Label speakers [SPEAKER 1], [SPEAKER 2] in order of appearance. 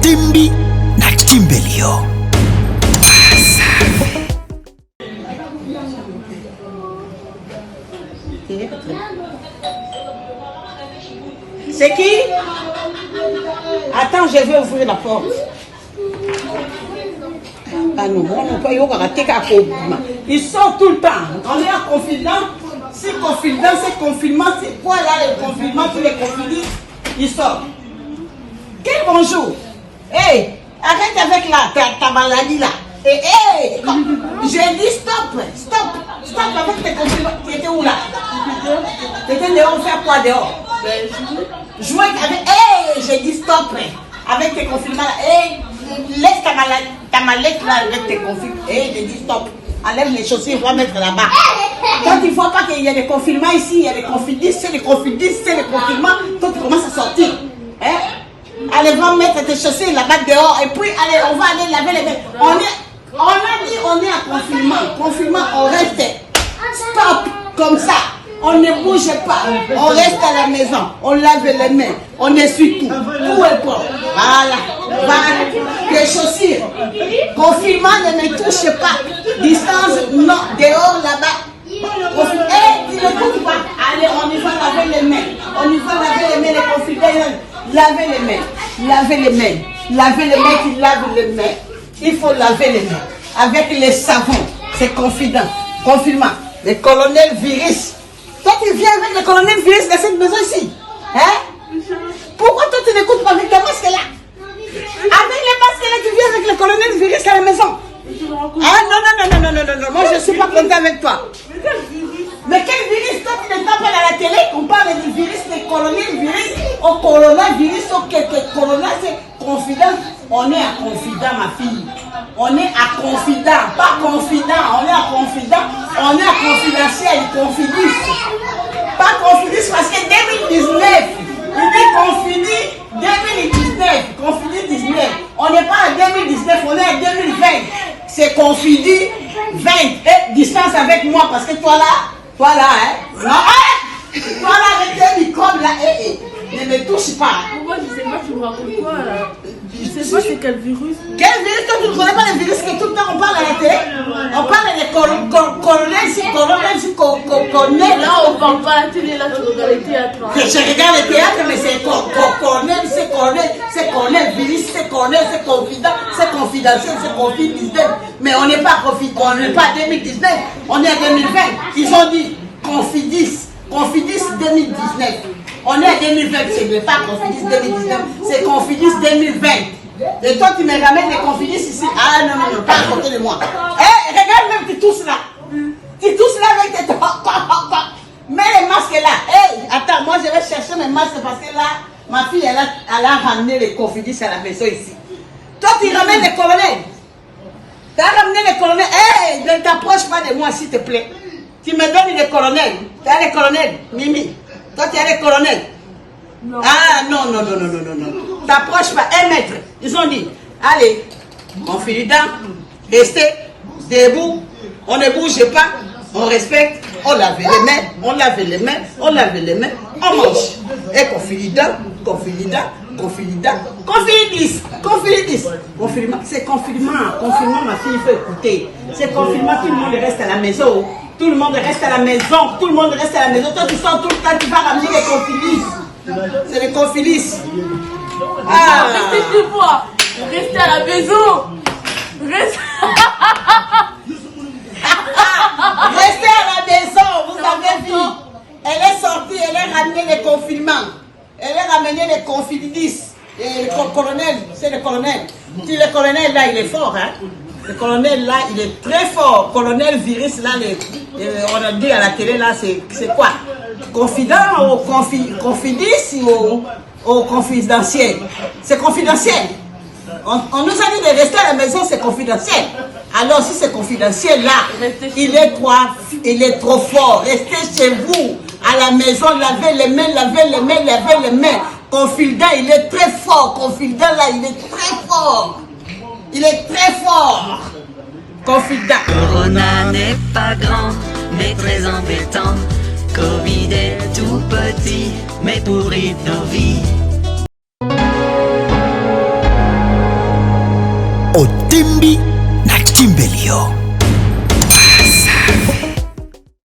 [SPEAKER 1] Katembi na Kimbelio.
[SPEAKER 2] C'est qui? Attends, je vais ouvrir la porte. Ah non, on peut y avoir. Ils sortent tout le temps. On est en confinement. C'est confinement, c'est confinement. C'est quoi là le confinement? Tous les confinés, ils sortent. Quel bonjour? Hey, arrête avec ta maladie là. Et hey, j'ai dit stop, avec tes confinements. Tu étais où là? Tu étais dehors, faire quoi dehors? Jouer avec. Hey, j'ai dit stop avec tes confinements là. Hey, laisse ta mallette là avec tes confinements. Hey, j'ai dit stop. Enlève les chaussures, on va mettre là-bas. Quand il ne faut pas qu'il y ait des confinements ici, il y a des confinements, c'est les confinements, toi tu commences à sortir. Hein? Allez, va mettre tes chaussures là-bas dehors et puis allez, on va aller laver les mains. On a dit on est en confinement, on reste. Stop, comme ça. On ne bouge pas, on reste à la maison, on lave les mains, on essuie tout, tout est propre. Voilà, les chaussures. Confinement, ne me touche pas. Distance, non, dehors là-bas. Tu ne touches pas. Allez, on y va laver les mains. Les confinés, laver les mains. Tu laves les mains. Il faut laver les mains. Avec les savons, c'est confinement. Le colonel Virus. Toi, tu viens avec le colonel Virus dans cette maison ici. Hein? Pourquoi toi, tu n'écoutes pas avec ta masque là? Avec les masques là, tu viens avec le colonel Virus à la maison. Ah non. Moi, je ne suis pas content avec toi. Mais quel virus? Toi, tu ne t'appelles à la télé. On parle du virus, du colonel Virus, au coronavirus, au corona, c'est confident. On est à confident, ma fille. On est à confident, pas confident. On est à confident. On est à confidentiel, confidus. Pas confidus parce que 2019, il est confidus 2019, 19. On n'est pas en 2019, on est en 2020. C'est confidus 20. Et distance avec moi parce que toi là, hein? Non, toi là avec tes microbes là, ne me touche pas.
[SPEAKER 3] Pourquoi je sais pas, tu me racontes quoi là? Je sais pas c'est quel virus.
[SPEAKER 2] Quel virus? Toi tu ne connais pas les virus que tout le temps on parle à la télé? On parle des colonels.
[SPEAKER 3] Là on parle pas à la télé, là tu regardes les théâtres.
[SPEAKER 2] Je regarde le théâtre, mais c'est colonel, virus, c'est colonel, c'est confident, c'est confidentiel, c'est Covid-19. Mais on n'est pas on n'est pas en 2019, on est en 2020. Ils ont dit confidis 2019. On est en 2020, c'est pas confidis 2019, c'est confidis 2020. Et toi tu me ramènes les confidis ici. Ah non, pas à côté de moi. Regarde même tu tousses là. Tu tousses là avec tes... Mets les masques là. Attends, moi je vais chercher mes masques parce que là, ma fille elle a ramené les confidis à la maison ici. Toi tu ramènes les colonels. Tu as ramené les colonels. Ne t'approche pas de moi s'il te plaît. Tu me donnes les colonels. Tu as les colonels, Mimi. Toi tu as les colonels. Non. Ah non. T'approches pas. 1 mètre. Ils ont dit, allez, confident, restez debout. On ne bouge pas. On respecte. On lave les mains. On mange. Et confident. Confinement, c'est confinement, ma fille, il faut écouter. C'est confinement, tout le monde reste à la maison. Toi, tu sors tout le temps, tu vas ramener les confilis. C'est les confilis.
[SPEAKER 3] Restez chez moi. Restez à la maison.
[SPEAKER 2] Restez à la maison, vous avez vu. Elle est sortie, elle a ramené les confinements. Elle a ramené les confilis. Et le colonel, c'est le colonel. Si le colonel là, il est fort, hein. Le colonel là, il est très fort. Colonel Virus là, on a dit à la télé là, c'est quoi? Confident ou confidis ou confidentiel? C'est confidentiel. On nous a dit de rester à la maison, c'est confidentiel. Alors si c'est confidentiel là, il est trop fort. Restez chez vous, à la maison, lavez les mains. Confident, il est très fort. Confident là, il est très fort. Confident.
[SPEAKER 4] Corona n'est pas grand, mais très embêtant. Covid est tout petit, mais pourrit nos vies.
[SPEAKER 1] otimbi na kimbelio.